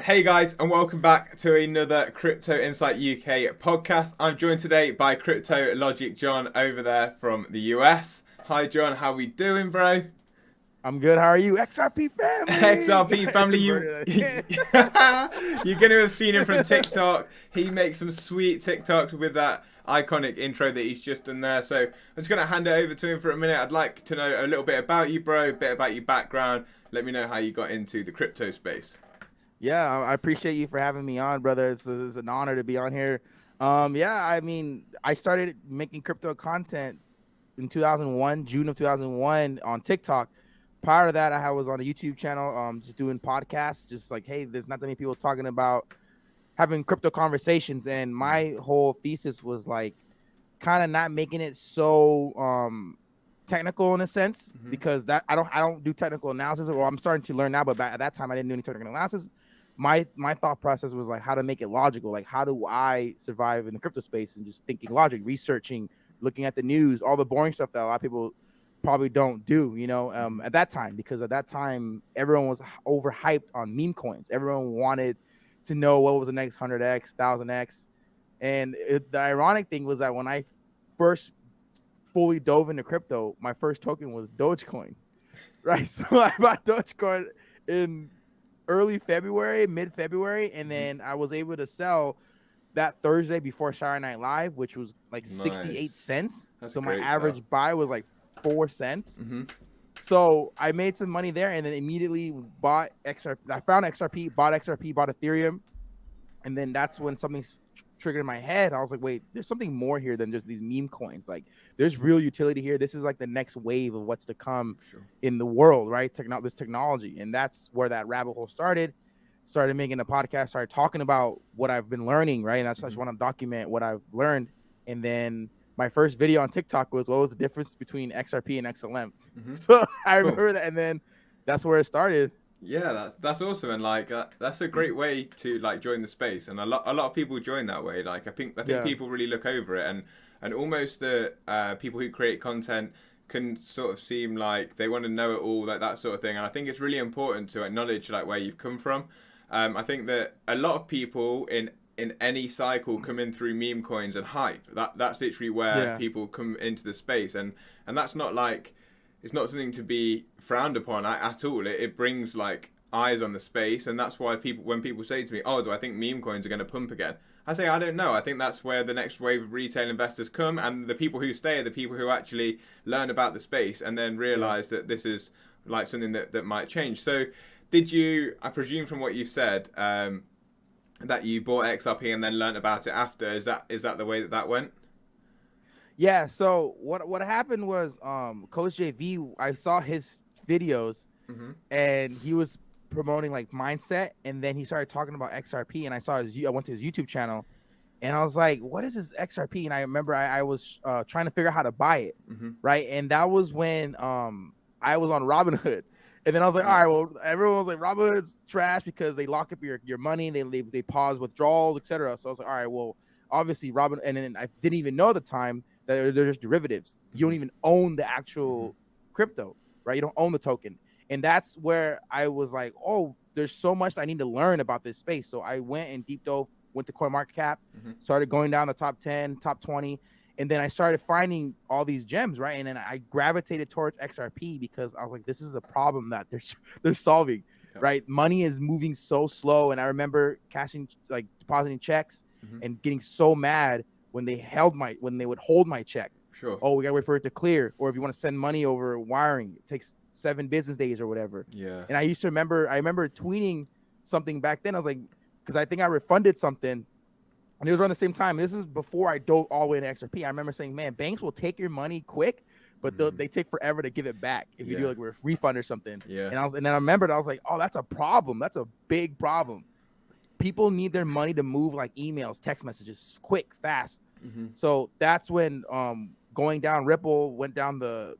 Hey guys, and welcome back to another Crypto Insight UK podcast. I'm joined today by CryptoLogicJohn over there from the US. Hi John, how we doing, bro? I'm good. How are you? XRP family. XRP It's family, you inverted. you're gonna have seen him from TikTok. He makes some sweet TikToks with that iconic intro that he's just done there. So I'm just gonna hand it over to him for a minute. I'd like to know a little bit about you, bro, a bit about your background. Let me know how you got into the crypto space. Yeah, I appreciate you for having me on, brother. It's an honor to be on here. Yeah, I mean, I started making crypto content in 2001, June of 2001 on TikTok. Prior to that, I was on a YouTube channel, just doing podcasts, just like, hey, there's not that many people talking about having crypto conversations. And my whole thesis was like kind of not making it so technical in a sense, because that I don't do technical analysis, or I'm starting to learn now, but at that time I didn't do any technical analysis. My thought process was like how to make it logical, like how do I survive in the crypto space, and just thinking logic, researching, looking at the news, all the boring stuff that a lot of people probably don't do, at that time, because at that time everyone was overhyped on meme coins. Everyone wanted to know what was the next 100x, 1000x. And the ironic thing was that when I first fully dove into crypto, my first token was Dogecoin, right? So I bought Dogecoin in early February, mid-February, and then I was able to sell that Thursday before Saturday Night Live, which was like 68 cents. That's So my great average stuff. buy was like 4 cents. So I made some money there, and then immediately bought XRP. I found XRP, bought Ethereum, and then that's when something triggered in my head. I was like, wait, there's something more here than just these meme coins. Like, there's real utility here. This is like the next wave of what's to come in the world, right? This technology. And that's where that rabbit hole started. Started making a podcast, started talking about what I've been learning, right? And I just want to document what I've learned. And then my first video on TikTok was, what was the difference between XRP and XLM? So I remember that. And then that's where it started. Yeah, that's awesome, and like that's a great way to like join the space, and a lot of people join that way. Like I think people really look over it, and almost the people who create content can sort of seem like they want to know it all, like that sort of thing. And I think it's really important to acknowledge like where you've come from. I think that a lot of people in any cycle come in through meme coins and hype. That's literally where people come into the space, and that's not like. It's not something to be frowned upon at all. It brings like eyes on the space, and that's why when people say to me, "Oh, do I think meme coins are going to pump again?" I say, "I don't know. I think that's where the next wave of retail investors come, and the people who stay are the people who actually learn about the space and then realize that this is like something that might change." So, did you? I presume from what you said that you bought XRP and then learned about it after. Is that the way that went? Yeah, so what happened was Coach JV, I saw his videos and he was promoting like mindset, and then he started talking about XRP, and I went to his YouTube channel and I was like, what is this XRP? And I remember I was trying to figure out how to buy it, right? And that was when I was on Robinhood. And then I was like, all right, well, everyone was like, Robinhood's trash because they lock up your money, they pause withdrawals, etc. So I was like, all right, well, obviously Robin, and then I didn't even know at the time that they're just derivatives. You don't even own the actual crypto, right? You don't own the token. And that's where I was like, oh, there's so much that I need to learn about this space. So I went and deep dove, went to CoinMarketCap, started going down the top 10, top 20. And then I started finding all these gems, right? And then I gravitated towards XRP because I was like, this is a problem that they're solving, right? Money is moving so slow. And I remember depositing checks and getting so mad when they would hold my check. Oh, we gotta wait for it to clear. Or if you want to send money over wiring, it takes 7 business days or whatever. And I remember tweeting something back then. I was like, because I think I refunded something, and it was around the same time. This is before I dove all the way into XRP. I remember saying, man, banks will take your money quick, but they take forever to give it back if you do like a refund or something. And then I remembered, I was like, oh, that's a problem. That's a big problem. People need their money to move like emails, text messages, quick, fast. So that's when going down Ripple, went down the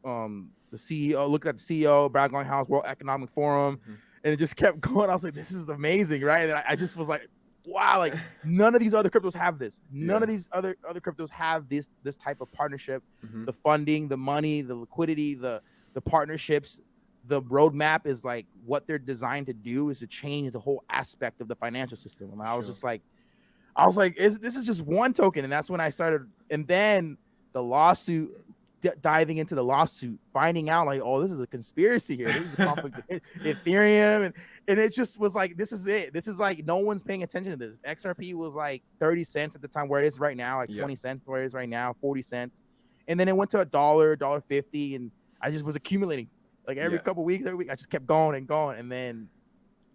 CEO, looked at the CEO, Brad House, World Economic Forum, and it just kept going. I was like, this is amazing, right? And I just was like, wow, like none of these other cryptos have this. None of these other cryptos have this type of partnership, the funding, the money, the liquidity, the partnerships, the roadmap is like what they're designed to do is to change the whole aspect of the financial system. And I was just like, this is just one token. And that's when I started. And then the lawsuit, diving into the lawsuit, finding out like, oh, this is a conspiracy here. This is a conflict with Ethereum. And it just was like, this is it. This is like, no one's paying attention to this. XRP was like 30 cents at the time, where it is right now, like 20 cents where it is right now, 40 cents. And then it went to $1.50. And I just was accumulating like every couple weeks, every week. I just kept going and going. And then,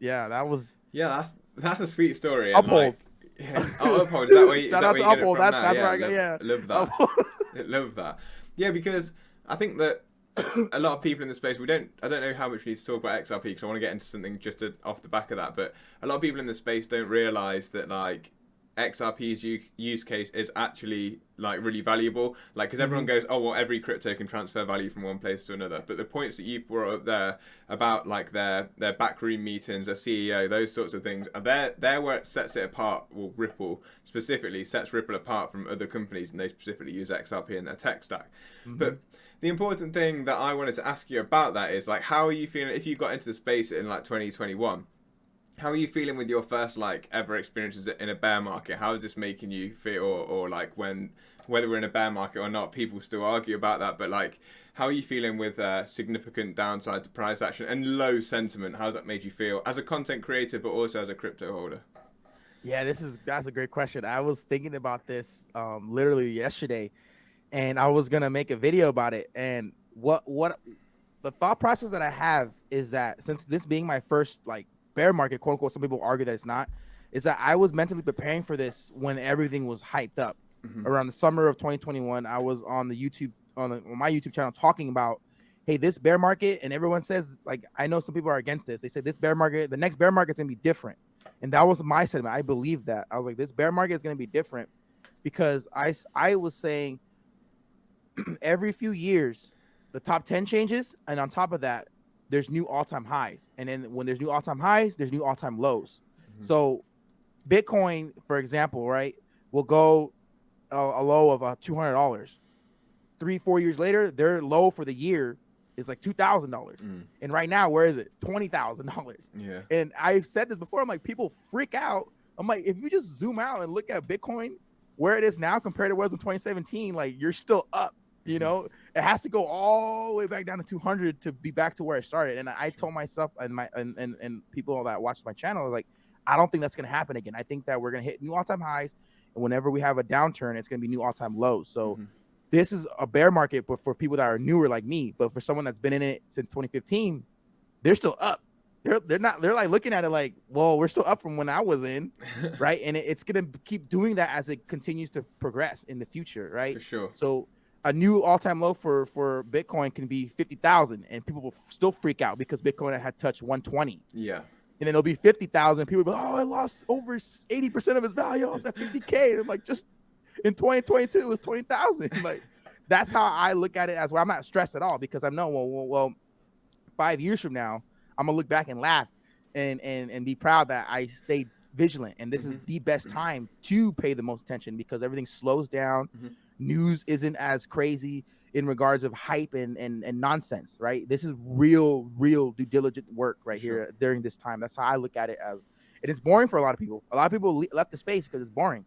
that was. Yeah, that's a sweet story. Uphold. Uphold. Is that where you, Shout out to Uphold. That's where I got, I love that. I love that. Yeah, because I think that a lot of people in the space, I don't know how much we need to talk about XRP, because I want to get into something just off the back of that, but a lot of people in the space don't realize that like XRP's use case is actually like really valuable, like, because everyone goes, oh well, every crypto can transfer value from one place to another, but the points that you've brought up there about like their backroom meetings, their CEO, those sorts of things, they're where it sets it apart. Well, Ripple specifically sets Ripple apart from other companies, and they specifically use XRP in their tech stack. But the important thing that I wanted to ask you about that is like, how are you feeling if you got into the space in like 2021? How are you feeling with your first like ever experiences in a bear market? How is this making you feel, or like whether we're in a bear market or not, people still argue about that, but like, how are you feeling with significant downside to price action and low sentiment? How's that made you feel as a content creator, but also as a crypto holder? Yeah, that's a great question. I was thinking about this literally yesterday, and I was gonna make a video about it. And what the thought process that I have is that, since this being my first like bear market, quote unquote, some people argue that it's not, is that I was mentally preparing for this when everything was hyped up. Around the summer of 2021, I was on the YouTube on my YouTube channel talking about, hey, this bear market, and everyone says, like, I know some people are against this. They said this bear market, the next bear market's gonna be different, and that was my sentiment. I believed that. I was like, this bear market is gonna be different, because I was saying every few years the top 10 changes, and on top of that, there's new all-time highs. And then when there's new all-time highs, there's new all-time lows. So Bitcoin, for example, right, will go a low of $200. 3-4 years later, their low for the year is like $2,000. And right now, where is it? $20,000. Yeah. And I've said this before. I'm like, people freak out. I'm like, if you just zoom out and look at Bitcoin, where it is now compared to where it was in 2017, like, you're still up. You know, it has to go all the way back down to 200 to be back to where it started. And I told myself and people that watch my channel, like, I don't think that's going to happen again. I think that we're going to hit new all-time highs, and whenever we have a downturn, it's going to be new all-time lows. So this is a bear market, but for people that are newer like me. But for someone that's been in it since 2015, they're still up. They're not. They're like looking at it like, well, we're still up from when I was in, right? And it's going to keep doing that as it continues to progress in the future, right? For sure. So a new all-time low for Bitcoin can be 50,000, and people will still freak out because Bitcoin had touched 120. Yeah. And then it'll be 50,000. People will be like, oh, I lost over 80% of its value. It's at 50K. And I'm like, just in 2022, it was 20,000. Like, that's how I look at it as well. I'm not stressed at all, because I know, well, 5 years from now, I'm gonna look back and laugh and be proud that I stayed vigilant. And this is the best time to pay the most attention, because everything slows down. News isn't as crazy in regards of hype and nonsense, right? This is real due diligent work right here during this time. That's how I look at it as. And it's boring for a lot of people. A lot of people left the space because it's boring.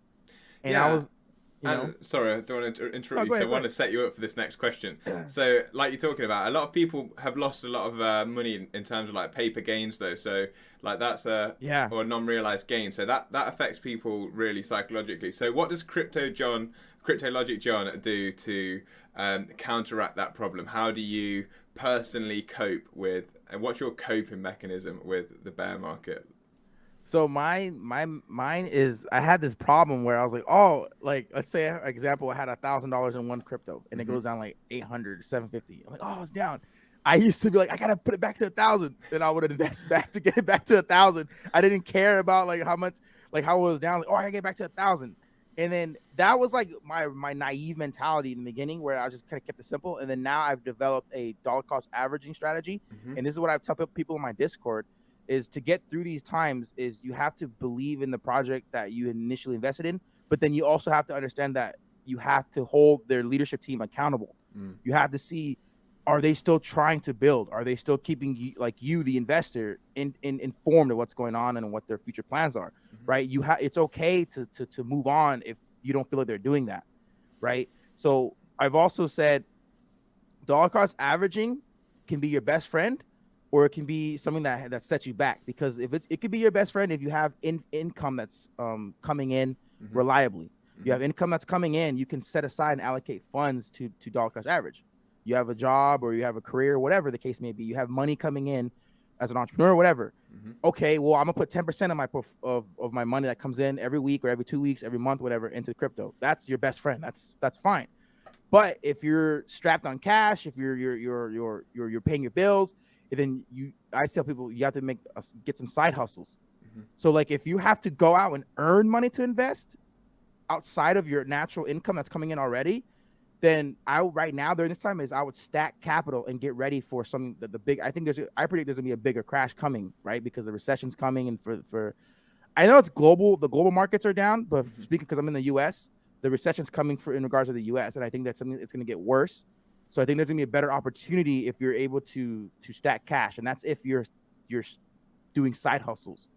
And I was, sorry, I don't want to interrupt you, because I want to set you up for this next question. So, like you're talking about, a lot of people have lost a lot of money in terms of like paper gains, though. So, like, that's or a non-realized gain. So that affects people really psychologically. So, what does CryptoLogicJohn do to counteract that problem? How do you personally cope with, and what's your coping mechanism with the bear market? So mine is, I had this problem where I was like, oh, like, let's say, for example, I had $1,000 in one crypto, and it goes down like 800, 750. I'm like, oh, it's down. I used to be like, I gotta put it back to 1,000, and I would invest back to get it back to 1,000. I didn't care about like how much, like how it was down. Like, oh, I gotta get back to 1,000. And then that was like my naive mentality in the beginning, where I just kind of kept it simple. And then now I've developed a dollar cost averaging strategy. And this is what I tell people in my Discord, is to get through these times is you have to believe in the project that you initially invested in, but then you also have to understand that you have to hold their leadership team accountable. You have to see are they still trying to build? Are they still keeping you, the investor, informed of what's going on and what their future plans are? Right? It's okay to move on if you don't feel like they're doing that, right? So I've also said dollar cost averaging can be your best friend, or it can be something that sets you back, because it could be your best friend if you have income that's coming in reliably. You have income that's coming in, you can set aside and allocate funds to dollar cost average. You have a job or you have a career, whatever the case may be. You have money coming in as an entrepreneur, whatever. Okay, well, I'm gonna put 10% of my money that comes in every week or every 2 weeks, every month, whatever, into crypto. That's your best friend. That's fine. But if you're strapped on cash, if you're paying your bills, then I tell people you have to get some side hustles. So like if you have to go out and earn money to invest outside of your natural income that's coming in already, then right now during this time I would stack capital and get ready for something that I predict there's gonna be a bigger crash coming, right? Because the recession's coming, and for I know it's global, the global markets are down, but speaking because I'm in the US, the recession's coming in regards to the US, and I think that's something that's gonna get worse. So I think there's gonna be a better opportunity if you're able to stack cash, and that's if you're doing side hustles.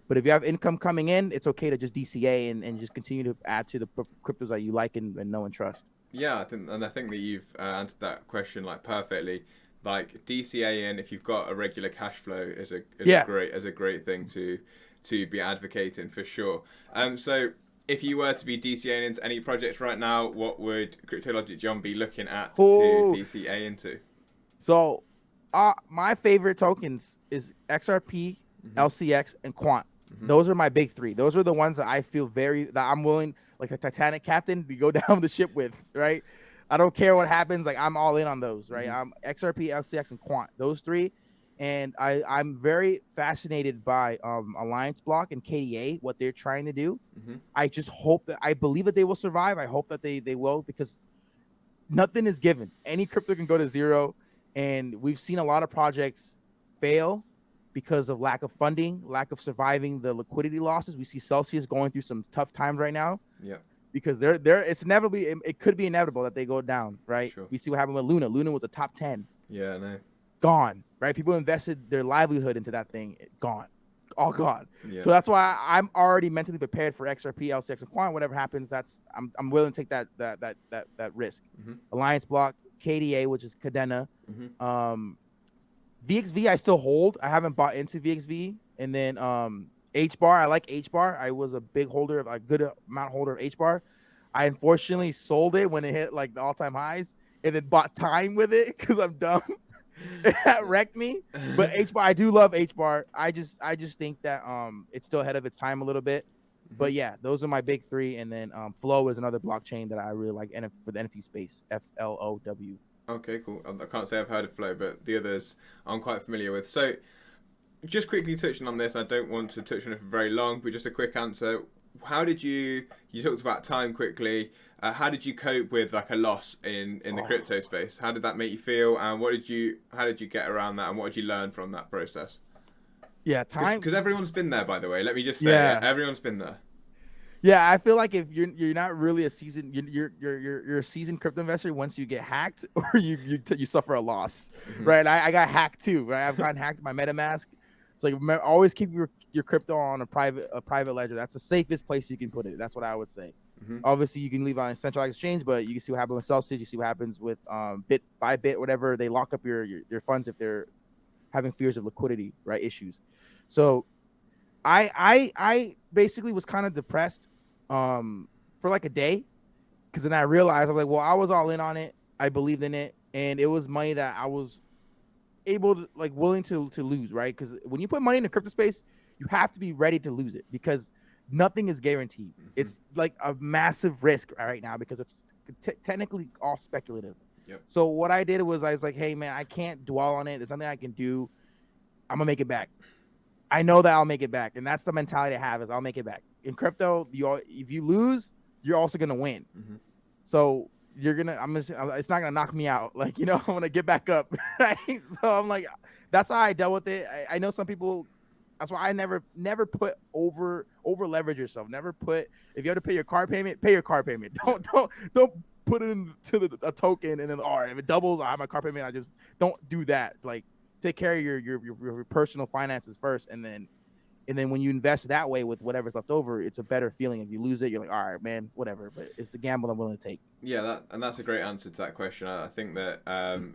But if you have income coming in, it's okay to just DCA and just continue to add to the cryptos that you like and know and trust. Yeah, I think that you've answered that question like perfectly. Like DCA in, if you've got a regular cash flow, is a great thing to be advocating for sure. So if you were to be DCAing into any projects right now, what would CryptoLogicJohn be looking at to DCA into? So my favorite tokens is XRP, LCX, and Quant. Those are my big three. Those are the ones that I feel that I'm willing, like the Titanic captain, to go down the ship with, right? I don't care what happens. Like I'm all in on those, right? I'm XRP, LCX, and Quant. Those three. And I'm very fascinated by Alliance Block and KDA, what they're trying to do. I just hope I believe that they will survive. I hope that they will, because nothing is given. Any crypto can go to zero. And we've seen a lot of projects fail because of lack of funding, lack of surviving the liquidity losses. We see Celsius going through some tough times right now. Yeah. Because it's inevitably, it could be inevitable that they go down, right? Sure. We see what happened with Luna. Luna was a top 10. Yeah, I know. Gone, right? People invested their livelihood into that thing. Gone. All gone. Yeah. So that's why I'm already mentally prepared for XRP, LCX, and Quant. Whatever happens, I'm willing to take that risk. Alliance Block, KDA, which is Cadena. VXV I still hold. I haven't bought into VXV. And then HBAR, I like HBAR. I was a good amount holder of HBAR. I unfortunately sold it when it hit like the all-time highs, and then bought time with it because I'm dumb. That wrecked me. But HBAR, I do love HBAR. I just think that it's still ahead of its time a little bit. But yeah, those are my big three. And then Flow is another blockchain that I really like for the NFT space. FLOW. Okay, cool. I can't say I've heard of Flow, but the others I'm quite familiar with. So just quickly touching on this, I don't want to touch on it for very long, but just a quick answer. How did you talked about time quickly. How did you cope with like a loss in the crypto space? How did that make you feel? And how did you get around that? And what did you learn from that process? Yeah, time. Because everyone's been there, by the way. Let me just say, everyone's been there. Yeah, I feel like if you're not really a seasoned, you're a seasoned crypto investor once you get hacked or you suffer a loss, right? I got hacked too, right? I've gotten hacked my MetaMask. It's like always keep your crypto on a private ledger. That's the safest place you can put it. That's what I would say. Obviously, you can leave it on a centralized exchange, but you can see what happens with Celsius. You see what happens with Bit, whatever. They lock up your funds if they're having fears of liquidity, right, issues. So I basically was kind of depressed for like a day, because then I realized I was like, well, I was all in on it. I believed in it, and it was money that I was able to willing to lose, right? Because when you put money in the crypto space, you have to be ready to lose it, because nothing is guaranteed. It's like a massive risk right now because it's technically all speculative. So what I did was I was like, hey man, I can't dwell on it. There's nothing I can do. I'm gonna make it back. I know that I'll make it back, and that's the mentality I have, is I'll make it back. In crypto, if you lose, you're also gonna win. So it's not gonna knock me out. Like, I'm gonna get back up. Right? So I'm like, that's how I dealt with it. I know some people. That's why I never put over leverage yourself. Never put, if you have to pay your car payment, pay your car payment. Don't put it into a token, and then if it doubles, I have my car payment. I just don't do that. Like, take care of your personal finances first, and then when you invest that way with whatever's left over, it's a better feeling. If you lose it, you're like, all right, man, whatever. But it's the gamble I'm willing to take. Yeah, that's a great answer to that question. I think that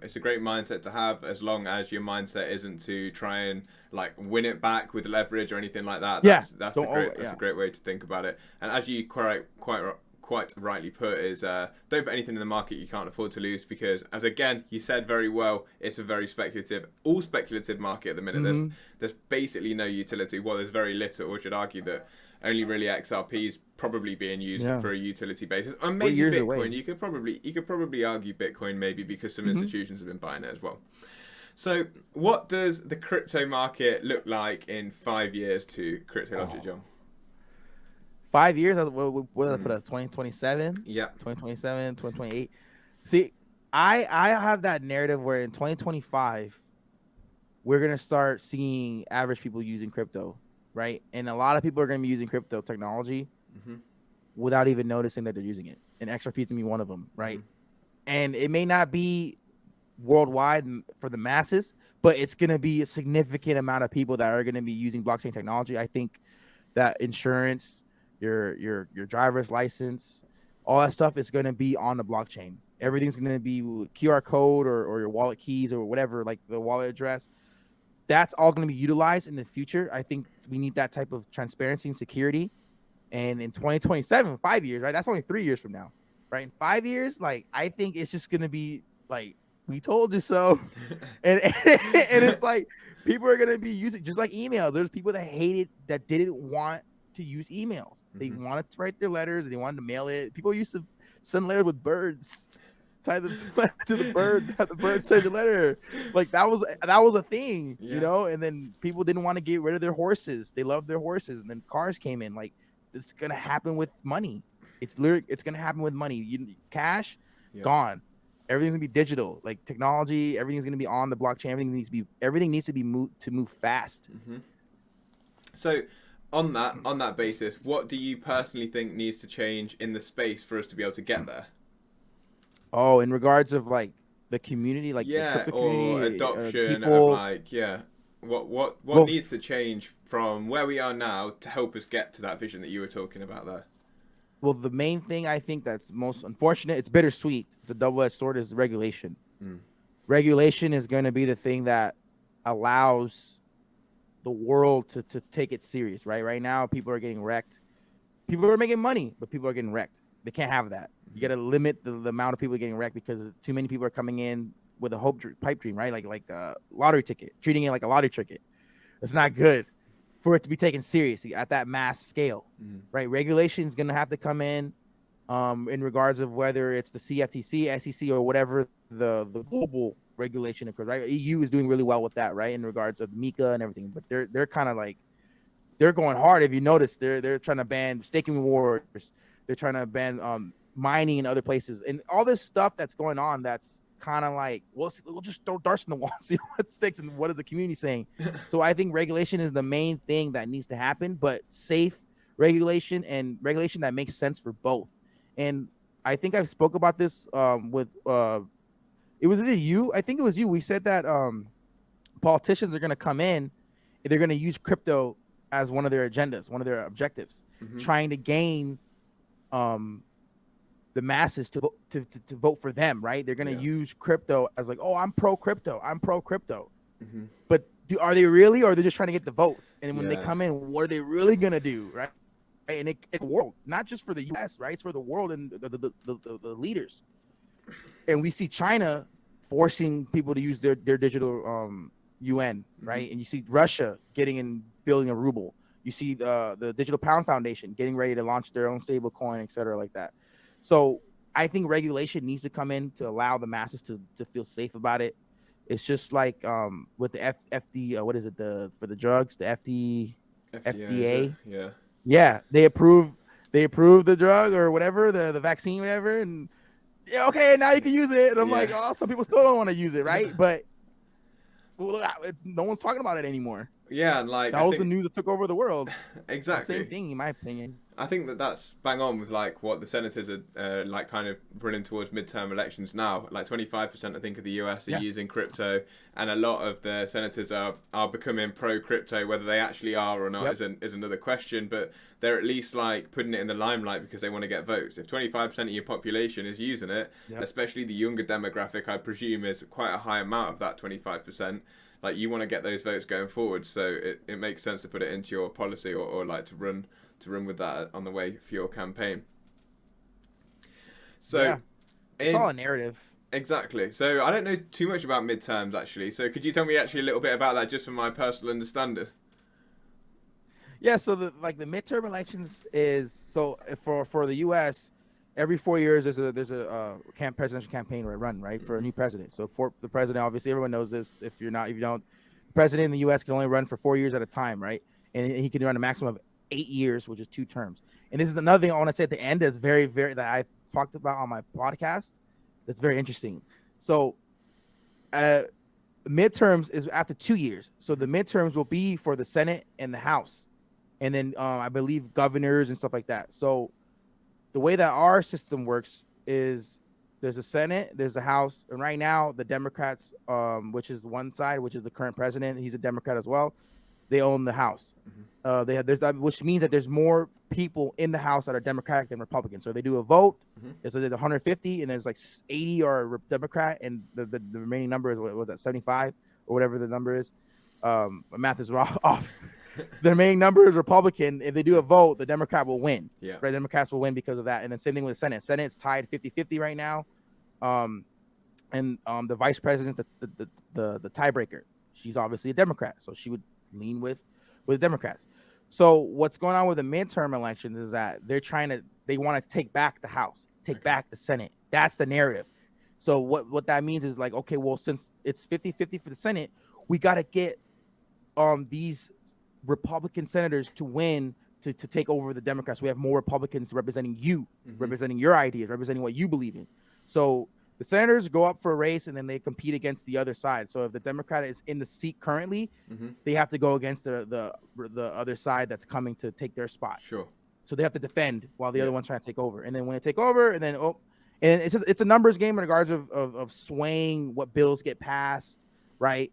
it's a great mindset to have, as long as your mindset isn't to try and like win it back with leverage or anything like that. That's a great way to think about it. And as you quite rightly put, is don't put anything in the market you can't afford to lose, because, as again you said very well, it's a very speculative market at the minute. There's basically no utility. Well, there's very little, or should argue that only really XRP is probably being used for a utility basis. And maybe Bitcoin. You could probably argue Bitcoin, maybe, because some institutions have been buying it as well. So what does the crypto market look like in 5 years to CryptoLogicJohn? 5 years? What did I put us? 2027? Yeah. 2027, 2028. See, I have that narrative where in 2025, we're going to start seeing average people using crypto, right? And a lot of people are going to be using crypto technology without even noticing that they're using it. And XRP is going to be one of them, right? And it may not be worldwide for the masses, but it's going to be a significant amount of people that are going to be using blockchain technology. I think that insurance, your driver's license, all that stuff is going to be on the blockchain. Everything's going to be QR code or your wallet keys or whatever, like the wallet address. That's all going to be utilized in the future. I think we need that type of transparency and security. And in 2027, 5 years, right? That's only 3 years from now, right? In 5 years, like, I think it's just going to be like, we told you so. and it's like, people are going to be using, just like email. There's people that hated, that didn't want to use emails. They wanted to write their letters. They wanted to mail it. People used to send letters with birds. Tie the letter to the bird, have the bird send the letter. Like, that was a thing, you know. And then people didn't want to get rid of their horses. They loved their horses, and then cars came in. Like, this is gonna happen with money. It's gonna happen with money. Cash gone. Everything's gonna be digital. Like, technology, everything's gonna be on the blockchain. Everything needs to be move fast. So, on that basis, what do you personally think needs to change in the space for us to be able to get there? Oh, in regards of like the community, like the crypto community, adoption people, of like what needs to change from where we are now to help us get to that vision that you were talking about there? Well, the main thing I think that's most unfortunate, it's bittersweet, it's a double-edged sword, is regulation. Regulation is going to be the thing that allows the world to take it serious, right? Right now, people are getting wrecked. People are making money, but people are getting wrecked. They can't have that. You got to limit the amount of people getting wrecked, because too many people are coming in with a pipe dream, right? Like a lottery ticket, treating it like a lottery ticket. It's not good for it to be taken seriously at that mass scale, right? Regulation is going to have to come in regards of whether it's the CFTC, SEC, or whatever the global regulation occurs, right? EU is doing really well with that, right? In regards of MiCA and everything, but they're kind of like, they're going hard. If you notice, they're trying to ban staking rewards. They're trying to ban mining in other places, and all this stuff that's going on. That's kind of like, we'll just throw darts in the wall, see what sticks, and what is the community saying. So I think regulation is the main thing that needs to happen, but safe regulation and regulation that makes sense for both. And I think I spoke about this with it was either you. I think it was you. We said that politicians are going to come in, they're going to use crypto as one of their agendas, one of their objectives, trying to gain the masses to vote for them, right? They're going to use crypto as like, oh, I'm pro crypto. But are they really, or are they just trying to get the votes? And when they come in, what are they really going to do, right? And it's the world, not just for the U.S., right? It's for the world and the leaders. And we see China forcing people to use their digital yuan, right? And you see Russia building a ruble. You see the Digital Pound Foundation getting ready to launch their own stable coin, et cetera, like that. So I think regulation needs to come in to allow the masses to feel safe about it. It's just like with the FD, what is it, for the drugs, the FDA. Yeah, they approve the drug or whatever, the vaccine, whatever, and okay, now you can use it. And I'm like, some people still don't want to use it, right? But no one's talking about it anymore. Yeah, and like That was the news that took over the world. The exactly. same thing, in my opinion. I think that that's bang on with like what the senators are like kind of running towards midterm elections now. Like 25%, I think, of the US are Yeah. using crypto, and a lot of the senators are becoming pro crypto. Whether they actually are or not Yep. is another question. But they're at least like putting it in the limelight because they want to get votes. If 25% of your population is using it, Yep. especially the younger demographic, I presume is quite a high amount of that 25%. Like you want to get those votes going forward, so it makes sense to put it into your policy or like to run with that on the way for your campaign. So, Yeah. It's all a narrative. Exactly. So I don't know too much about midterms actually. So could you tell me actually a little bit about that, just for my personal understanding? Yeah, so the midterm elections is so for the U.S. every 4 years there's a presidential campaign run right for a new president. So for the president, obviously everyone knows this. If you don't, the president in the U.S. can only run for 4 years at a time, right? And he can run a maximum of 8 years, which is 2 terms. And this is another thing I want to say at the end that's very that I've talked about on my podcast. That's very interesting. So, midterms is after 2 years. So the midterms will be for the Senate and the House, and then I believe governors and stuff like that. So the way that our system works is there's a Senate, there's a House, and right now the Democrats, which is one side, which is the current president, he's a Democrat as well. They own the House. Which means that there's more people in the House that are Democratic than Republican. So they do a vote. There's 150, and there's like 80 are Democrat, and the remaining number is what was that 75 or whatever the number is. My math is off. The remaining number is Republican. If they do a vote, the Democrat will win. Yeah. Right, Democrats will win because of that. And then same thing with the Senate. Senate's tied 50-50 right now. And the vice president's the tiebreaker. She's obviously a Democrat, so she would lean with Democrats. So what's going on with the midterm elections is that they want to take back the House, take back the Senate. That's the narrative. So what that means is like, okay, well, since it's 50-50 for the Senate, we got to get these Republican senators to win to take over the Democrats. We have more Republicans representing you, representing your ideas, representing what you believe in. So the senators go up for a race and then they compete against the other side. So if the Democrat is in the seat currently, they have to go against the other side that's coming to take their spot. Sure. So they have to defend while the other one's trying to take over. And then when they take over, and then and it's a numbers game in regards of swaying what bills get passed, right?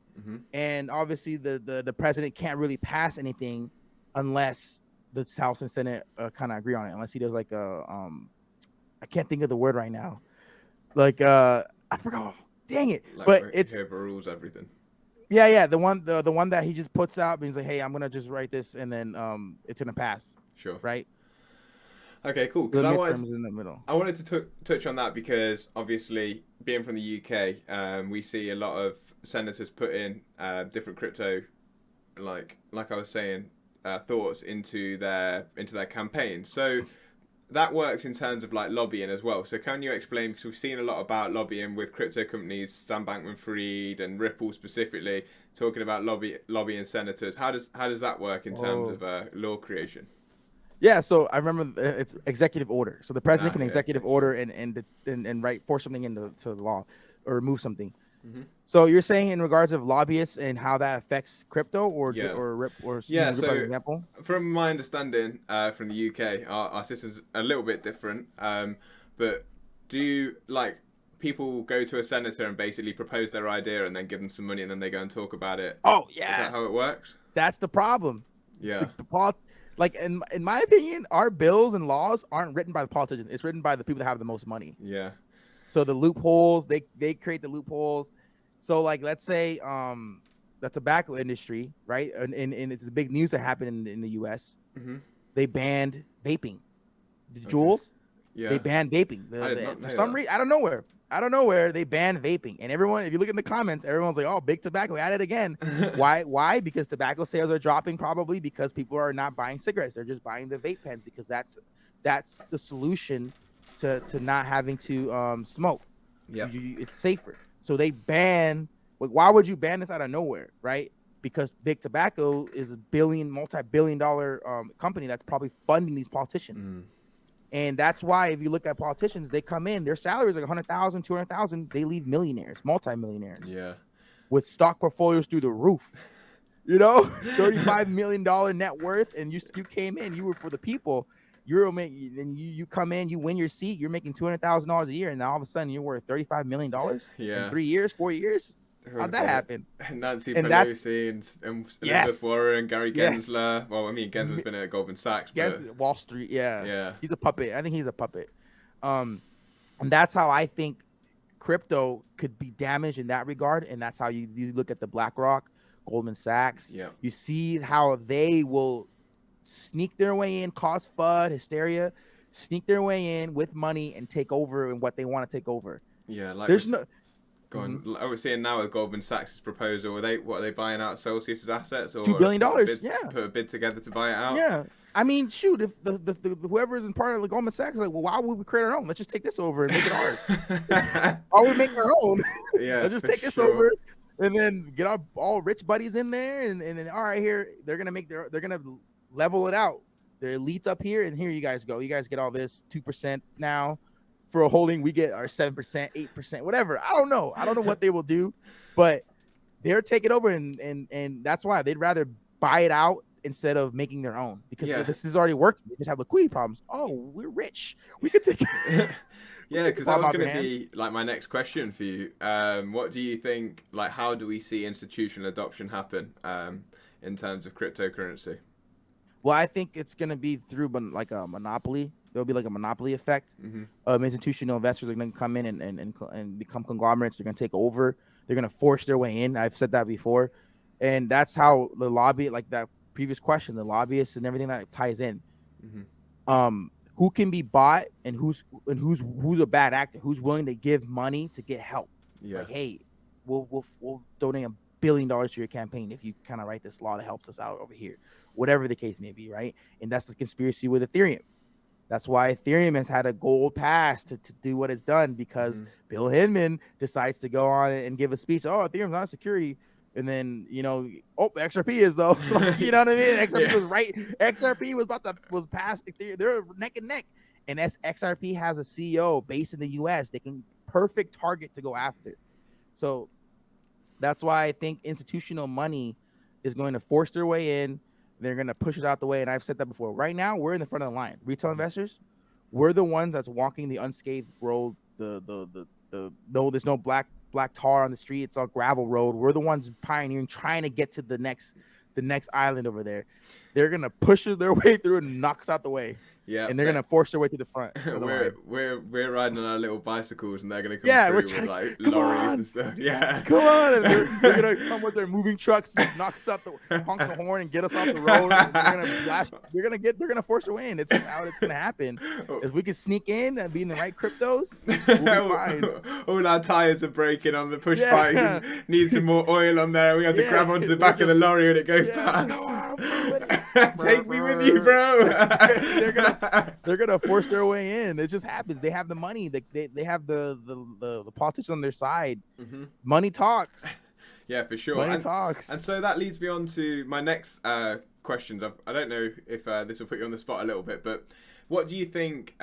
And obviously the president can't really pass anything unless the House and Senate kind of agree on it. Unless he does like I can't think of the word right now. Like I forgot. Dang it! Like but it's overrules everything. Yeah. The one that he just puts out means like, hey, I'm gonna just write this and then it's gonna pass. Sure. Right. Okay, cool. The midterms in the middle. I wanted to touch on that because obviously, being from the UK, we see a lot of senators put in different crypto, like I was saying, thoughts into their campaign. So that works in terms of like lobbying as well. So can you explain, because we've seen a lot about lobbying with crypto companies, Sam Bankman-Fried and Ripple specifically, talking about lobbying senators. How does that work in terms of law creation? Yeah, so I remember it's executive order. So the president can executive order and force something into the law or remove something. So you're saying in regards of lobbyists and how that affects crypto or So example? From my understanding from the UK, our system's a little bit different. But do like people go to a senator and basically propose their idea and then give them some money and then they go and talk about it? Oh yeah, is that how it works? That's the problem. Yeah. Like in my opinion, our bills and laws aren't written by the politicians. It's written by the people that have the most money. Yeah. So the loopholes, they create the loopholes. So like, let's say the tobacco industry, right? And it's the big news that happened in the U.S. They banned vaping. Jules, they banned vaping. For some reason, out of nowhere, they banned vaping. And everyone, if you look in the comments, everyone's like, "Oh, big tobacco at it again." Why? Because tobacco sales are dropping, probably because people are not buying cigarettes; they're just buying the vape pens because that's the solution to not having to smoke. Yeah, it's safer. So they ban. Like, why would you ban this out of nowhere, right? Because big tobacco is a multi-billion-dollar company that's probably funding these politicians. And that's why if you look at politicians, they come in, their salaries like 100,000, 200,000. They leave millionaires, multi-millionaires. Yeah. With stock portfolios through the roof. You know, $35 million net worth, and you came in, you were for the people. You come in, you win your seat, you're making $200,000 a year, and now all of a sudden you're worth $35 million in 3 years, 4 years. How'd that happen? Nancy And Pelosi and Elizabeth Warren, Gary Yes. Gensler. Well, I mean, Gensler's been at Goldman Sachs, but Wall Street, yeah, he's a puppet. I think he's a puppet. And that's how I think crypto could be damaged in that regard. And that's how you look at the BlackRock, Goldman Sachs. Yeah. You see how they will sneak their way in, cause FUD, hysteria, sneak their way in with money and take over in what they want to take over. Yeah, like there's no. Go on. Like we're seeing now with Goldman Sachs' proposal. What are they buying out Celsius's assets? Or $2 billion. Put a bid together to buy it out. Yeah. I mean, shoot, if the whoever is in part of the Goldman Sachs is like, well, why would we create our own? Let's just take this over and make it ours. Why would we make our own? Yeah, let's just take this over and then get our all rich buddies in there, and then all right, here they're gonna level it out. Their elites up here, and here you guys go. You guys get all this 2% now for a holding. We get our 7%, 8%, whatever. I don't know what they will do, but they're taking over, and that's why they'd rather buy it out instead of making their own, because this is already working. They just have liquidity problems. Oh, we're rich. We could take Yeah, because that was going to be like my next question for you. What do you think, like, how do we see institutional adoption happen in terms of cryptocurrency? Well, I think it's going to be through like a monopoly. There'll be like a monopoly effect. Institutional investors are going to come in and become conglomerates. They're going to take over. They're going to force their way in. I've said that before. And that's how the lobby, like that previous question, the lobbyists and everything that ties in. Who can be bought and who's a bad actor? Who's willing to give money to get help? Yeah. Like, hey, we'll donate $1 billion to your campaign if you kind of write this law that helps us out over here, whatever the case may be, right? And that's the conspiracy with Ethereum. That's why Ethereum has had a gold pass to do what it's done, because Bill Hinman decides to go on and give a speech. Oh, Ethereum's not a security. And then, XRP is, though. You know what I mean? XRP was right. XRP was past. They're neck and neck. And XRP has a CEO based in the U.S. They can perfect target to go after. So that's why I think institutional money is going to force their way in. They're going to push it out the way. And I've said that before. Right now, we're in the front of the line. Retail investors, we're the ones that's walking the unscathed road. No, there's no black tar on the street. It's all gravel road. We're the ones pioneering, trying to get to the next island over there. They're gonna push their way through and knock us out the way. Yeah, and they're gonna force their way to the front. We're riding on our little bicycles, and they're gonna come through with like lorries and stuff. Yeah, come on! And they're gonna come with their moving trucks, and knock us out honk the horn, and get us off the road. They're gonna force their way in. It's how it's gonna happen. If we can sneak in and be in the right cryptos, we'll be fine. All our tires are breaking on the push bike. Need some more oil on there. We have to grab onto the back of the lorry when it goes past. Take me with you, bro. They're gonna force their way in. It just happens. They have the money. They have the politicians on their side. Money talks. Yeah, for sure. Money talks. And so that leads me on to my next questions. I don't know if this will put you on the spot a little bit, but what do you think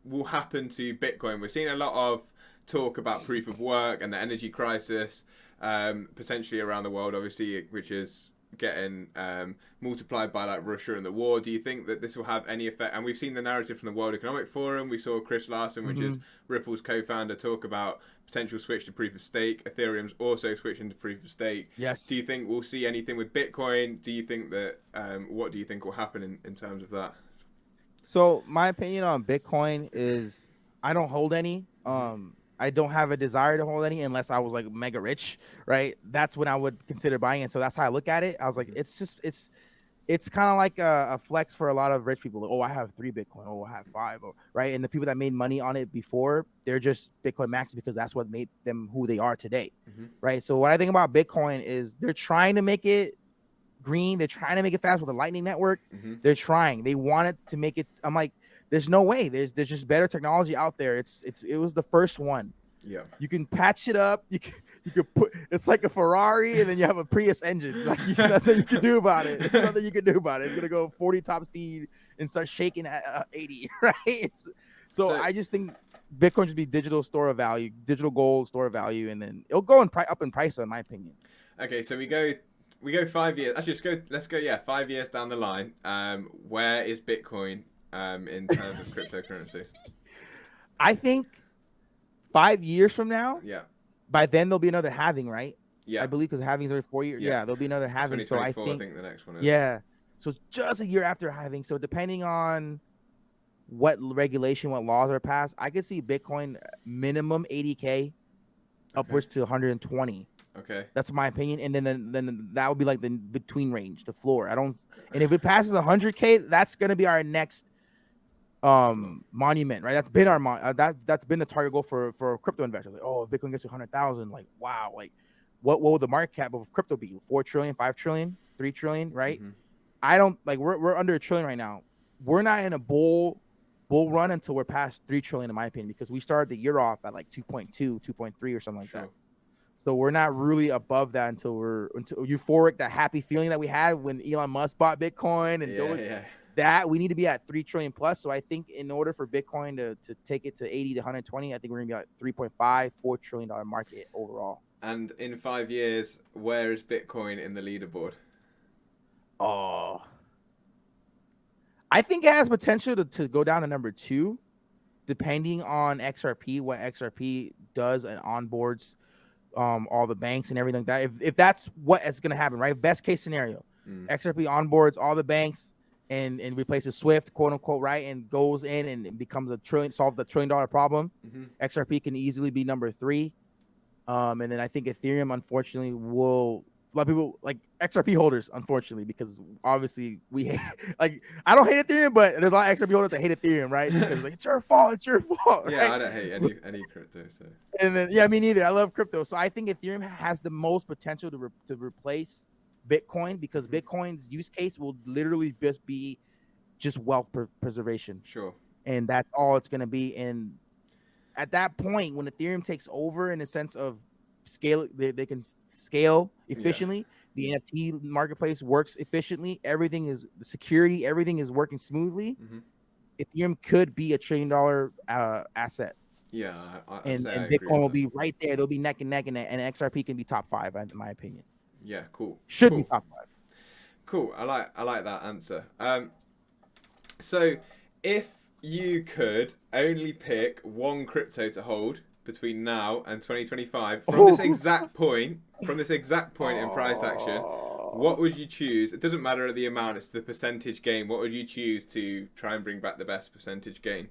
will happen to Bitcoin? We're seeing a lot of talk about proof of work and the energy crisis potentially around the world, obviously, which is getting multiplied by like Russia and the war. Do you think that this will have any effect? And we've seen the narrative from the World Economic Forum. We saw Chris Larsen, which is Ripple's co-founder, talk about potential switch to proof of stake. Ethereum's also switching to proof of stake. Yes. Do you think we'll see anything with Bitcoin? Do you think that what do you think will happen in terms of that? So my opinion on Bitcoin is I don't hold any. I don't have a desire to hold any unless I was like mega rich, right? That's when I would consider buying it. So that's how I look at it. I was like, it's kind of like a flex for a lot of rich people. Like, oh, I have 3 Bitcoin. Oh, I have 5, right? And the people that made money on it before, they're just Bitcoin maxis because that's what made them who they are today, right? So what I think about Bitcoin is they're trying to make it green. They're trying to make it fast with a Lightning Network. They're trying. They want it to make it. I'm like, there's no way. There's just better technology out there. It was the first one. Yeah. You can patch it up. You can put. It's like a Ferrari, and then you have a Prius engine. Like nothing you can do about it. There's nothing you can do about it. It's gonna go 40 top speed and start shaking at 80, right? So I just think Bitcoin should be digital store of value, digital gold store of value, and then it'll go up in price, in my opinion. Okay, so we go we go 5 years. Actually, let's go. Yeah, 5 years down the line. Where is Bitcoin in terms of cryptocurrency? I think 5 years from now, Yeah. by then there'll be another halving, right? Yeah. I believe because halving is every 4 years. Yeah, there'll be another halving. So I 2024, I think the next one is. Yeah. So just a year after halving. So depending on what regulation, what laws are passed, I could see Bitcoin minimum 80K, upwards to 120. Okay. That's my opinion. And then that would be like the between range, the floor. And if it passes 100K, that's gonna be our next monument, right? That's been our that's been the target goal for crypto investors. Like, oh, if Bitcoin gets to 100,000, like, wow, like what will the market cap of crypto be? 4 trillion, 5 trillion, 3 trillion, right? I don't like we're under a trillion right now. We're not in a bull run until we're past 3 trillion, in my opinion, because we started the year off at like 2.2, 2.3 or something like that. So we're not really above that until euphoric, that happy feeling that we had when Elon Musk bought Bitcoin and that we need to be at 3 trillion plus. So I think in order for Bitcoin to take it to 80 to 120, I think we're gonna be at 3.5, $4 trillion market overall. And in 5 years, where is Bitcoin in the leaderboard? Oh, I think it has potential to go down to number 2, depending on XRP, what XRP does and onboards all the banks and everything like that. If that's what is going to happen, right? Best case scenario, XRP onboards all the banks and replaces Swift, quote unquote, right? And goes in and becomes solves the $1 trillion problem. XRP can easily be number 3. And then I think Ethereum, unfortunately, will. A lot of people like XRP holders, unfortunately, because obviously we hate, like, I don't hate Ethereum, but there's a lot of XRP holders that hate Ethereum, right? Because like, it's your fault, right? Yeah, I don't hate any crypto. So. And then me neither. I love crypto, so I think Ethereum has the most potential to replace Bitcoin, because Bitcoin's use case will literally just be wealth preservation. Sure. And that's all it's going to be. And at that point, when Ethereum takes over in the sense of scale, they can scale efficiently. The NFT marketplace works efficiently. Everything is security. Everything is working smoothly. Ethereum could be $1 trillion asset. Yeah, and Bitcoin will be right there. They'll be neck and neck, and XRP can be top 5, in my opinion. Yeah, cool. Should be top 5. Cool. I like that answer. So if you could only pick one crypto to hold between now and 2025 from this exact point in price action, what would you choose? It doesn't matter the amount, it's the percentage gain. What would you choose to try and bring back the best percentage gain?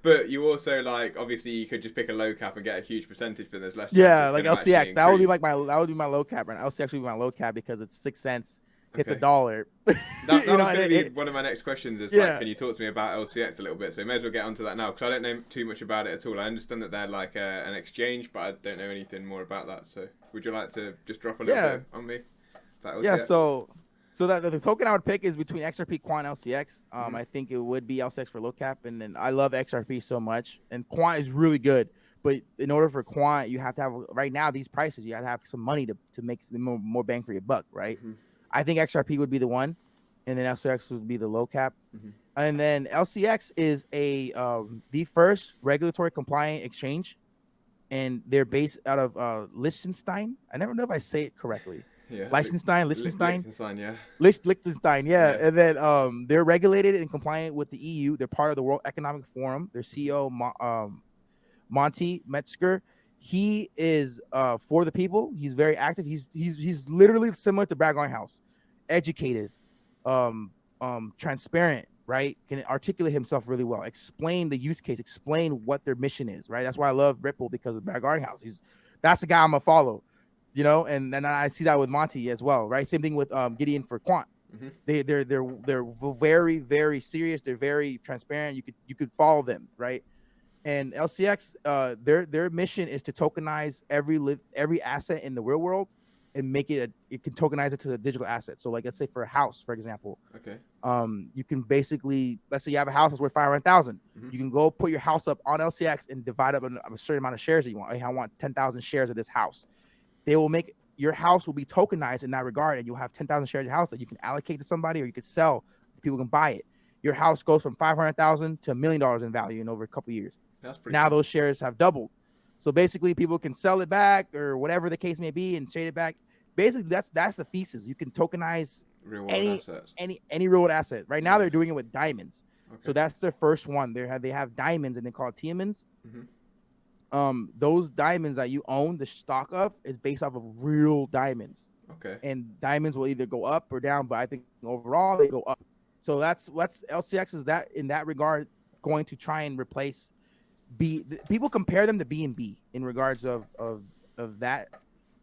But you also, like, obviously you could just pick a low cap and get a huge percentage, but there's less. Yeah, like LCX. That would be like my low cap, right? LCX would be my low cap because it's 6 cents. It's $1. That was going to be one of my next questions. Is like, can you talk to me about LCX a little bit? So we may as well get onto that now, because I don't know too much about it at all. I understand that they're like an exchange, but I don't know anything more about that. So would you like to just drop a little bit on me about LCX? Yeah. So that the token I would pick is between XRP, Quant, and LCX. I think it would be LCX for low cap, and then I love XRP so much, and Quant is really good. But in order for Quant, you have to have, right now, these prices, you have to have some money to make more bang for your buck, right? I think XRP would be the one, and then LCX would be the low cap. And then LCX is the first regulatory compliant exchange, and they're based out of Liechtenstein. I never know if I say it correctly. Yeah, Liechtenstein, yeah. Liechtenstein, yeah. And then they're regulated and compliant with the EU. They're part of the World Economic Forum. Their CEO, Monty Metzger, he is for the people. He's very active. He's literally similar to Brad Garlinghouse, educated, transparent, right? Can articulate himself really well, explain the use case, explain what their mission is, right? That's why I love Ripple, because of Brad Garlinghouse. That's the guy I'm gonna follow, you know. And then I see that with Monty as well, right? Same thing with Gideon for Quant. They're very, very serious. They're very transparent. You could follow them, right? And LCX, their mission is to tokenize every asset in the real world and make it can tokenize it to a digital asset. So, like, let's say for a house, for example, you can basically, let's say you have a house that's worth 500,000. You can go put your house up on LCX and divide up a certain amount of shares that you want. Hey, I want 10,000 shares of this house. They will make your house will be tokenized in that regard, and you'll have 10,000 shares of your house that you can allocate to somebody, or you could sell. People can buy it. Your house goes from 500,000 to $1 million in value in over a couple of years. Now those shares have doubled. So basically people can sell it back or whatever the case may be and trade it back. basically that's the thesis. You can tokenize Real world any assets. any real world asset. Right now they're doing it with diamonds. Okay. So that's their first one. They have diamonds and they call it tiamons. Those diamonds that you own the stock of is based off of real diamonds. Okay. And diamonds will either go up or down, but I think overall they go up. So that's LCX is that in that regard going to try and replace people compare them to BNB in regards of that,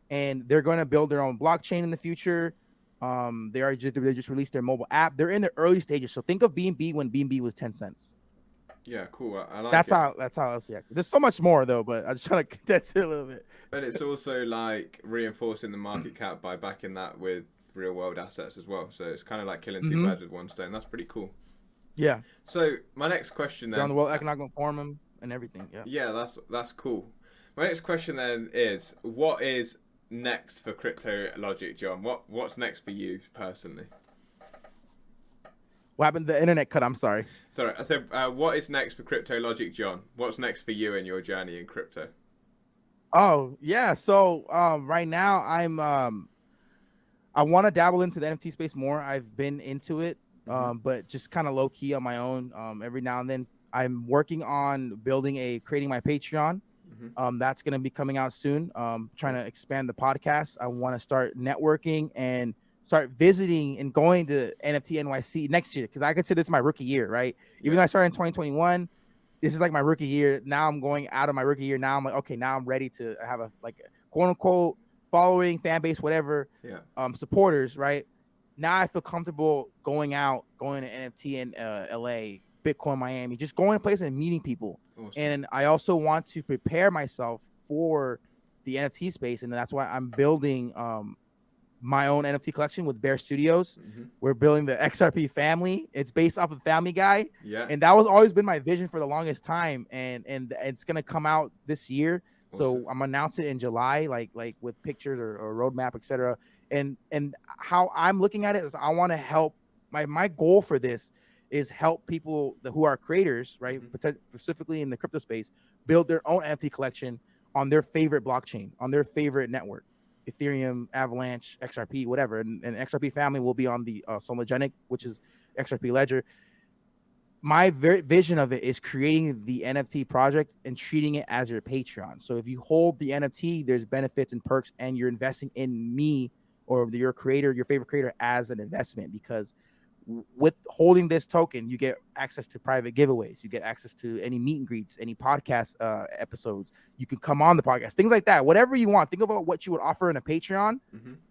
and they're going to build their own blockchain in the future. They just released their mobile app. They're in the early stages, so think of BNB when BNB was 10 cents. Yeah, cool. I like that's it. That's how LCX. There's so much more though, but I'm just trying to condense it a little bit. But it's also like reinforcing the market cap by backing that with real world assets as well. So it's kind of like killing two birds with one stone. That's pretty cool. Yeah. So my next question then. On the World Economic Forum and everything. Yeah. Yeah, that's cool. My next question then is, what is next for CryptoLogicJohn? What's next for you personally? What happened? The internet cut. I'm sorry. Sorry, I said, what is next for CryptoLogicJohn? What's next for you in your journey in crypto? Oh yeah. So right now I want to dabble into the NFT space more. I've been into it, but just kind of low key on my own. Every now and then, I'm working on creating my Patreon. That's going to be coming out soon. Trying to expand the podcast. I want to start networking and start visiting and going to NFT NYC next year, because I consider this my rookie year, right? Even though I started in 2021, this is like my rookie year. Now I'm going out of my rookie year. Now I'm like, okay, now I'm ready to have a quote unquote following, fan base, whatever, supporters, right? Now I feel comfortable going to NFT in LA, Bitcoin Miami, just going to places and meeting people. Awesome. And I also want to prepare myself for the NFT space, and that's why I'm building my own NFT collection with Bear Studios. We're building the XRP family. It's based off of Family Guy. Yeah. And that was always been my vision for the longest time, and it's gonna come out this year. Awesome. So I'm announcing it in July, like with pictures or roadmap, etc. And how I'm looking at it is I want to help. My goal for this is help people who are creators, right, specifically in the crypto space, build their own NFT collection on their favorite blockchain, on their favorite network, Ethereum, Avalanche, XRP, whatever. And XRP family will be on the Sologenic, which is XRP Ledger. My vision of it is creating the NFT project and treating it as your Patreon. So if you hold the NFT, there's benefits and perks, and you're investing in me or your creator, your favorite creator, as an investment, because with holding this token, you get access to private giveaways. You get access to any meet and greets, any podcast episodes. You can come on the podcast, things like that. Whatever you want. Think about what you would offer in a Patreon.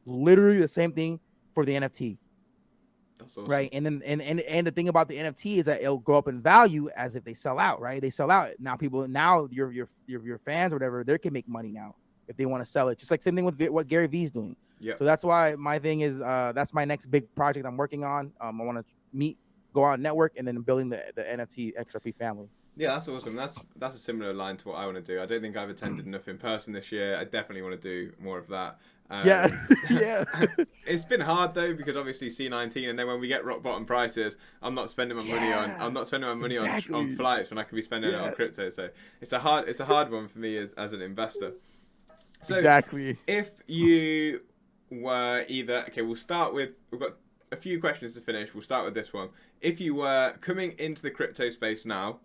Literally the same thing for the NFT. That's awesome. Right. And then and the thing about the NFT is that it'll go up in value as if they sell out. Right. They sell out now. Your fans or whatever, they can make money now if they want to sell it. Just like same thing with what Gary Vee is doing. Yeah. So that's why my thing is that's my next big project I'm working on. I want to go out and network, and then building the NFT XRP family. Yeah, that's awesome. That's a similar line to what I want to do. I don't think I've attended enough in person this year. I definitely want to do more of that. Yeah. It's been hard though, because obviously C19, and then when we get rock bottom prices, I'm not spending my money on flights when I could be spending it on crypto. So it's a hard one for me as an investor. So exactly. If you were we've got a few questions to finish. We'll start with this one. If you were coming into the crypto space now,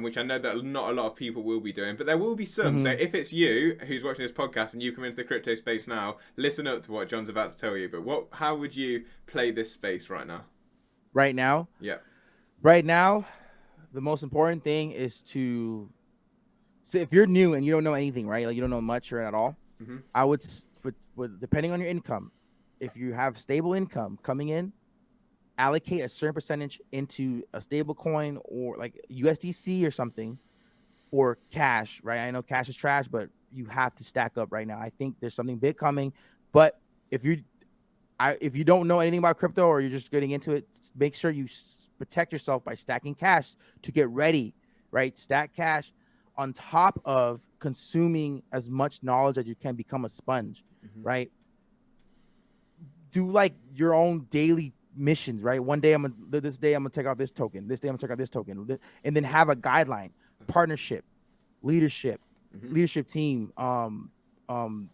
which I know that not a lot of people will be doing, but there will be some. So if it's you who's watching this podcast and you come into the crypto space now, listen up to what John's about to tell you. But how would you play this space right now? Right now? Yeah. Right now, the most important thing is to... So if you're new and you don't know anything, right? Like you don't know much or at all, I would... depending on your income, if you have stable income coming in, allocate a certain percentage into a stable coin or like USDC or something, or cash, right? I know cash is trash, but you have to stack up right now. I think there's something big coming, but if you don't know anything about crypto or you're just getting into it, make sure you protect yourself by stacking cash to get ready, right? Stack cash on top of consuming as much knowledge as you can, become a sponge. Right? Do like your own daily missions, right? This day I'm gonna take out this token. This day I'm gonna take out this token, and then have a guideline, partnership, leadership team,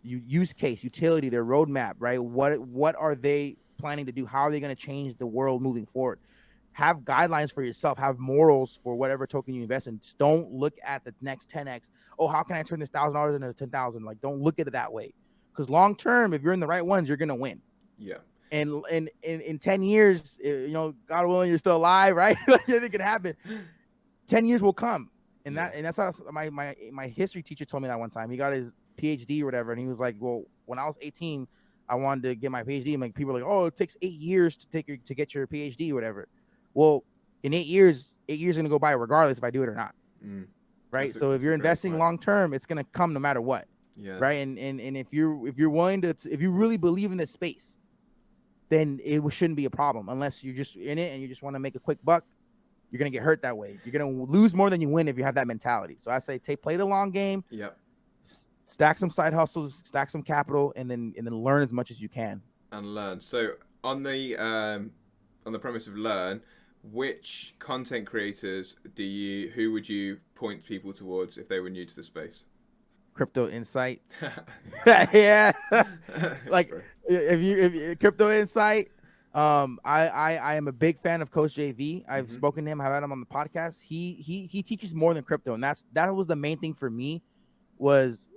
use case, utility, their roadmap, right? What are they planning to do? How are they going to change the world moving forward? Have guidelines for yourself, have morals for whatever token you invest in. Just don't look at the next 10x. Oh, how can I turn this $1,000 into 10,000? Like, don't look at it that way. Because long term, if you're in the right ones, you're gonna win. Yeah. And in 10 years, God willing, you're still alive, right? Anything can happen. 10 years will come. And that's how my history teacher told me that one time. He got his PhD or whatever, and he was like, well, when I was 18, I wanted to get my PhD. And like, people are like, oh, it takes 8 years to get your PhD or whatever. Well, in 8 years, 8 years are gonna go by regardless if I do it or not. Right. So if you're investing long term, it's gonna come no matter what. Yeah. Right. And if you're willing to, if you really believe in this space, then it shouldn't be a problem, unless you're just in it and you just want to make a quick buck. You're gonna get hurt that way. You're gonna lose more than you win if you have that mentality. So I say play the long game. Yep. Stack some side hustles, stack some capital, and then learn as much as you can. And learn. So on the premise of learn, which content creators who would you point people towards if they were new to the space? Crypto Insight. Yeah. Like if Crypto Insight, I am a big fan of Coach JV. I've spoken to him, I've had him on the podcast. He teaches more than crypto, and that was the main thing for me, was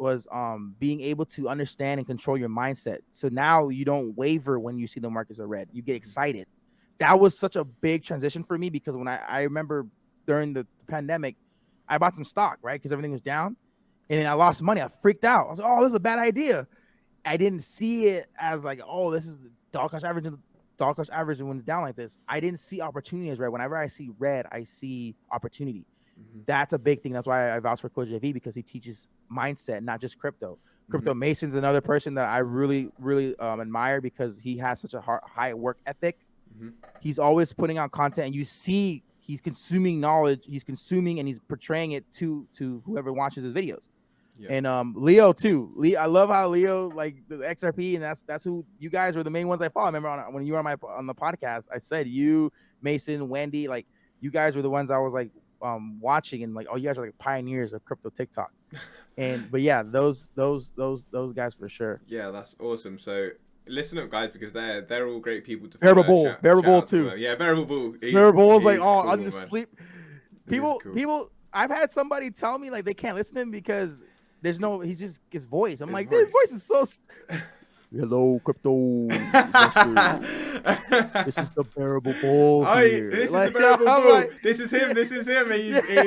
being able to understand and control your mindset. So now you don't waver when you see the markets are red. You get excited. That was such a big transition for me, because when I remember during the pandemic, I bought some stock, right? Because everything was down, and then I lost money. I freaked out. I was like, oh, this is a bad idea. I didn't see it as like, oh, this is the dollar cost average when it's down like this. I didn't see opportunity as red. Whenever I see red, I see opportunity. That's a big thing. That's why I vouch for Coach JV, because he teaches mindset, not just crypto. Crypto Mason's another person that I really, really admire, because he has such a high work ethic. He's always putting out content, and you see he's consuming knowledge. He's consuming and he's portraying it to whoever watches his videos. And Leo too. I love how Leo, like the XRP, and that's who you guys were the main ones I follow. I remember when you were on the podcast, I said you, Mason, Wendy, like you guys were the ones I was like watching, and like, oh, you guys are like pioneers of crypto TikTok. But yeah, those guys for sure. Yeah, that's awesome. So listen up, guys, because they're all great people to follow. Variable Bull too. Yeah, Variable Bull. Variable Bull's like, oh, I'm just sleep. People. I've had somebody tell me like they can't listen to him because there's no. He's just his voice. I'm like, this voice is so. Hello, crypto. This is the Variable Bull. This is the Variable Bull. Like, this is him. He's unmasking.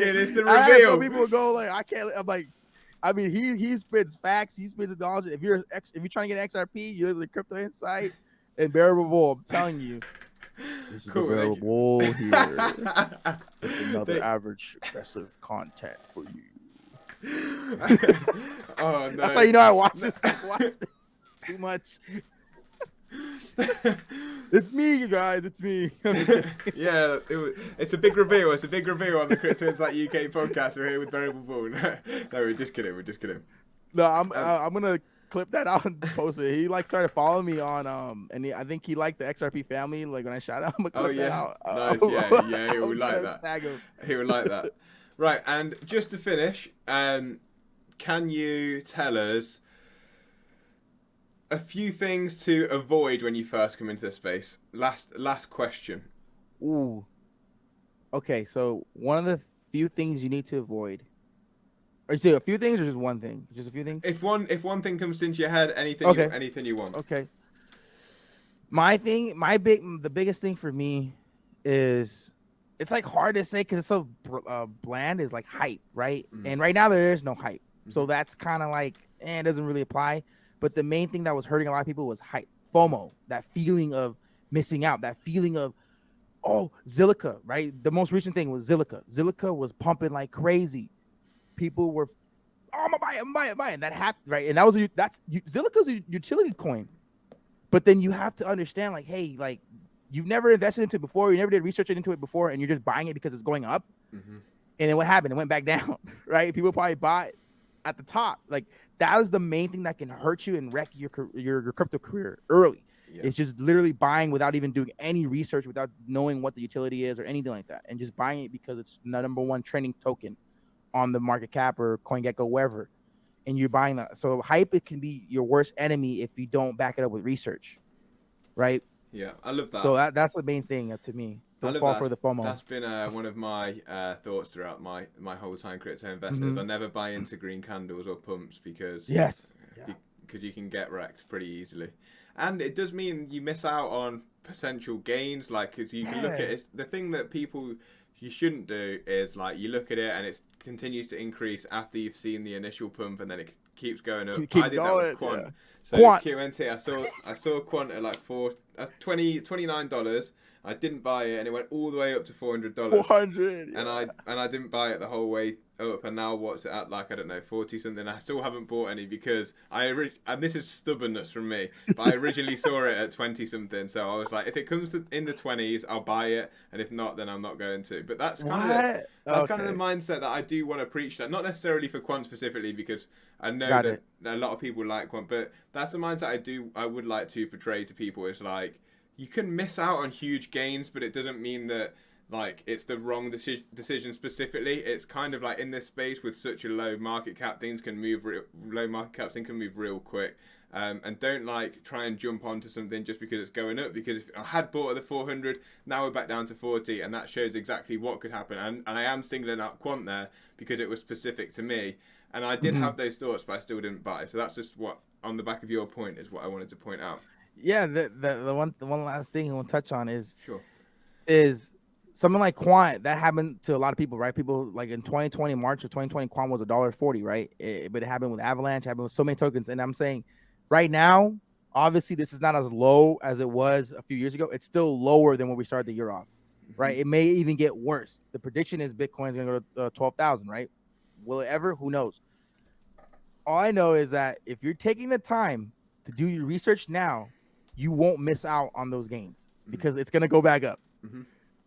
It's the reveal. Some people go like, I can't. I'm like, I mean, he spits facts. He spits knowledge. If you're trying to get XRP, you're the Crypto Insight and Variable Bull. I'm telling you. This is the Variable Bull here. Another average aggressive content for you. Oh no! That's how you know I watch this. Too much. It's me, you guys. It's me. Yeah, it's a big reveal. It's a big reveal on the Crypto Insight UK podcast. We're here with Variable Bull. No, we're just kidding. No, I'm gonna clip that out and post it. He like started following me on I think he liked the XRP family. Like when I shout out, I'm gonna clip that out. Nice. Yeah, he would like that. He would like that. Right, and just to finish, can you tell us a few things to avoid when you first come into the space? Last question. Ooh. Okay, so one of the few things you need to avoid. Are you saying a few things or just one thing? Just a few things? If one thing comes into your head, anything you want. Okay. The biggest thing for me is, it's like hard to say because it's so bland, is like hype, right? And right now there is no hype. So that's kind of like, it doesn't really apply. But the main thing that was hurting a lot of people was hype, FOMO, that feeling of missing out, that feeling of, oh, Zilliqa, right? The most recent thing was Zilliqa. Zilliqa was pumping like crazy. People were, oh, I'm buying. That happened, right? And Zilliqa's a utility coin. But then you have to understand, like, hey, like, you've never invested into it before, you never did research into it before, and you're just buying it because it's going up. And then what happened? It went back down, right? People probably bought at the top. Like, that is the main thing that can hurt you and wreck your crypto career early. Yeah. It's just literally buying without even doing any research, without knowing what the utility is or anything like that, and just buying it because it's the number one trending token on the market cap or CoinGecko, wherever, and you're buying that. So hype, it can be your worst enemy if you don't back it up with research, right? Yeah, I love that. So that's the main thing to me. Don't fall for the FOMO. That's been one of my thoughts throughout my whole time crypto investing. I never buy into green candles or pumps because because you can get wrecked pretty easily, and it does mean you miss out on potential gains. Like, because you can look at it, the thing that you shouldn't do is like you look at it and it continues to increase after you've seen the initial pump and then it keeps going up. I did that with Quant. Yeah. So QNT, I saw Quant at like $29. I didn't buy it, and it went all the way up to $400. $400, and I didn't buy it the whole way up, and now what's it at, like, I don't know, 40 something. I still haven't bought any because and this is stubbornness from me, but I originally saw it at 20 something, so I was like, if it comes in the 20s, I'll buy it, and if not, then I'm not going to. But that's kind of the mindset that I do want to preach. That not necessarily for Quant specifically, because I know that a lot of people like Quant, but that's the mindset I would like to portray to people. Is like, you can miss out on huge gains, but it doesn't mean that like it's the wrong decision specifically. It's kind of like in this space with such a low market cap, things can move real quick. And don't like try and jump onto something just because it's going up, because if I had bought at the 400, now we're back down to 40, and that shows exactly what could happen. And I am singling out Quant there because it was specific to me, and I did have those thoughts, but I still didn't buy. So that's just what, on the back of your point, is what I wanted to point out. Yeah, the one last thing I want to touch on is something like Quant. That happened to a lot of people, right? People like in 2020, March of 2020, Quant was $1.40, right? But it happened with Avalanche, happened with so many tokens. And I'm saying right now, obviously, this is not as low as it was a few years ago. It's still lower than when we started the year off, right? It may even get worse. The prediction is Bitcoin is going to go to 12,000, right? Will it ever? Who knows? All I know is that if you're taking the time to do your research now, you won't miss out on those gains because it's going to go back up.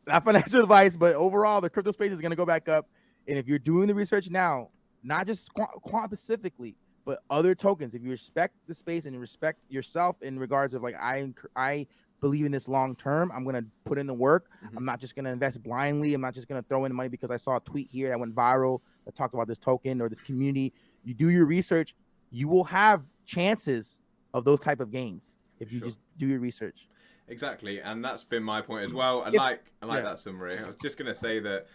Not financial advice, but overall, the crypto space is going to go back up. And if you're doing the research now, not just Quant specifically, but other tokens, if you respect the space and you respect yourself in regards of like, I believe in this long term, I'm going to put in the work. I'm not just going to invest blindly. I'm not just going to throw in money because I saw a tweet here that went viral that talked about this token or this community. You do your research, you will have chances of those type of gains if you just do your research. Exactly, and that's been my point as well. I like that summary. I was just going to say that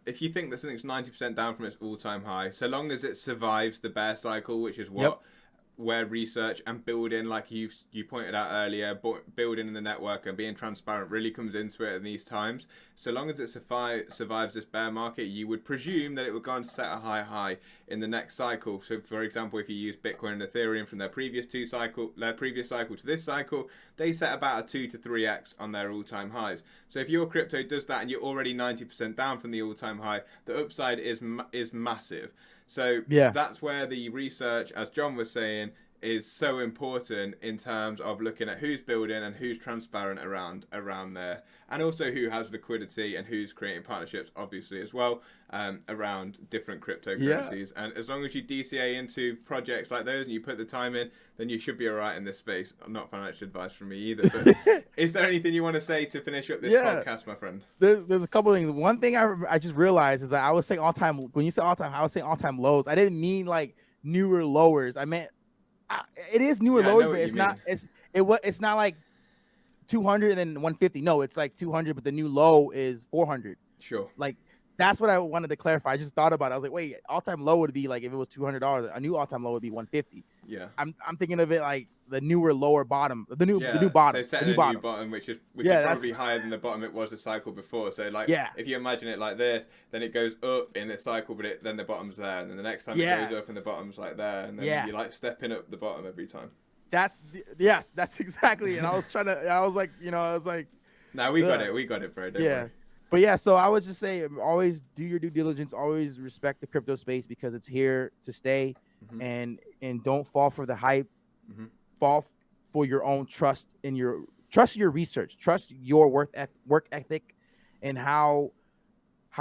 if you think that something's 90% down from its all-time high, so long as it survives the bear cycle, which is where research and building, like you pointed out earlier, building in the network and being transparent really comes into it in these times. So long as it survives this bear market, you would presume that it would go and set a high in the next cycle. So for example, if you use Bitcoin and Ethereum from their previous cycle to this cycle, they set about a 2 to 3x on their all-time highs. So if your crypto does that and you're already 90% down from the all-time high, the upside is massive. So that's where the research, as John was saying, is so important in terms of looking at who's building and who's transparent around there, and also who has liquidity and who's creating partnerships, obviously, as well, around different cryptocurrencies. And as long as you DCA into projects like those and you put the time in, then you should be all right in this space. Not financial advice from me either, but is there anything you want to say to finish up this podcast, my friend? There's a couple of things. One thing I just realized is that I was saying all-time, when you said all-time, I was saying all-time lows. I didn't mean like newer lowers. I meant it is newer lowers, but it's not. It's not like 200 and then 150. No, it's like 200, but the new low is 400. Sure. Like that's what I wanted to clarify. I just thought about it. I was like, wait, all-time low would be like if it was $200. A new all-time low would be 150. Yeah. I'm thinking of it like the newer lower bottom, the new bottom. So setting a new bottom, which is probably higher than the bottom it was the cycle before. So like, if you imagine it like this, then it goes up in the cycle, but then the bottom's there, and then the next time it goes up and the bottom's like there, and then you like stepping up the bottom every time. That's exactly. And I was like, no, we got it, bro. Don't worry. But yeah, so I would just say always do your due diligence, always respect the crypto space because it's here to stay, and don't fall for the hype. Fall for your own trust your research, trust your work ethic, and how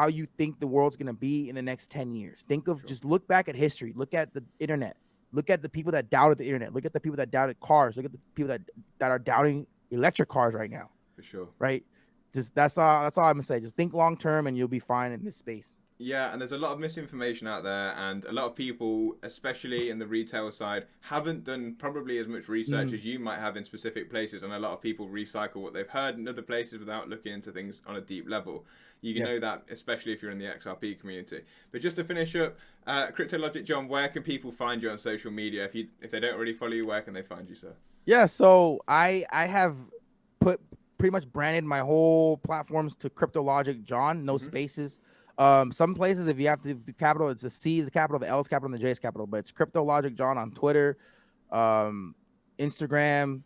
you think the world's gonna be in the next 10 years. Just look back at history, look at the internet, look at the people that doubted the internet, look at the people that doubted cars, look at the people that are doubting electric cars right now. For sure. Right? Just that's all I'm gonna say. Just think long term and you'll be fine in this space. Yeah, and there's a lot of misinformation out there, and a lot of people, especially in the retail side, haven't done probably as much research as you might have in specific places, and a lot of people recycle what they've heard in other places without looking into things on a deep level. You can know that, especially if you're in the XRP community. But just to finish up, CryptoLogicJohn, where can people find you on social media? If they don't already follow you, where can they find you, sir? Yeah, so I have put pretty much branded my whole platforms to CryptoLogicJohn, no spaces. Some places, if you have to do capital, it's the C is the capital, the L is capital, and the J is capital. But it's CryptoLogicJohn on Twitter, Instagram,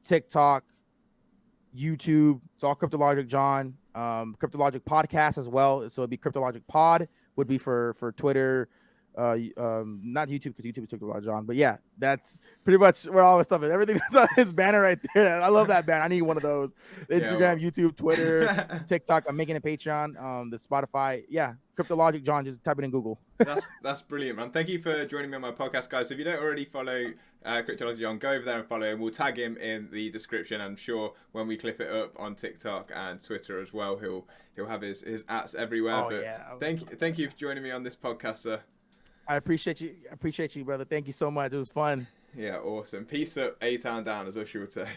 TikTok, YouTube. It's all CryptoLogicJohn. CryptoLogic podcast as well. So it'd be CryptoLogic Pod would be for Twitter. Not YouTube because YouTube took a lot of John, but yeah, that's pretty much where all the stuff is. Everything that's on his banner right there. I love that banner. I need one of those. Instagram, YouTube, Twitter, TikTok. I'm making a Patreon. The Spotify. Yeah, CryptoLogicJohn. Just type it in Google. That's brilliant, man. Thank you for joining me on my podcast, guys. So if you don't already follow CryptoLogicJohn, go over there and follow him. We'll tag him in the description. I'm sure when we clip it up on TikTok and Twitter as well, he'll have his @s everywhere. Oh, but yeah. Thank you for joining me on this podcast, sir. I appreciate you. I appreciate you, brother. Thank you so much. It was fun. Yeah, awesome. Peace up, A-Town down, as Usher would say.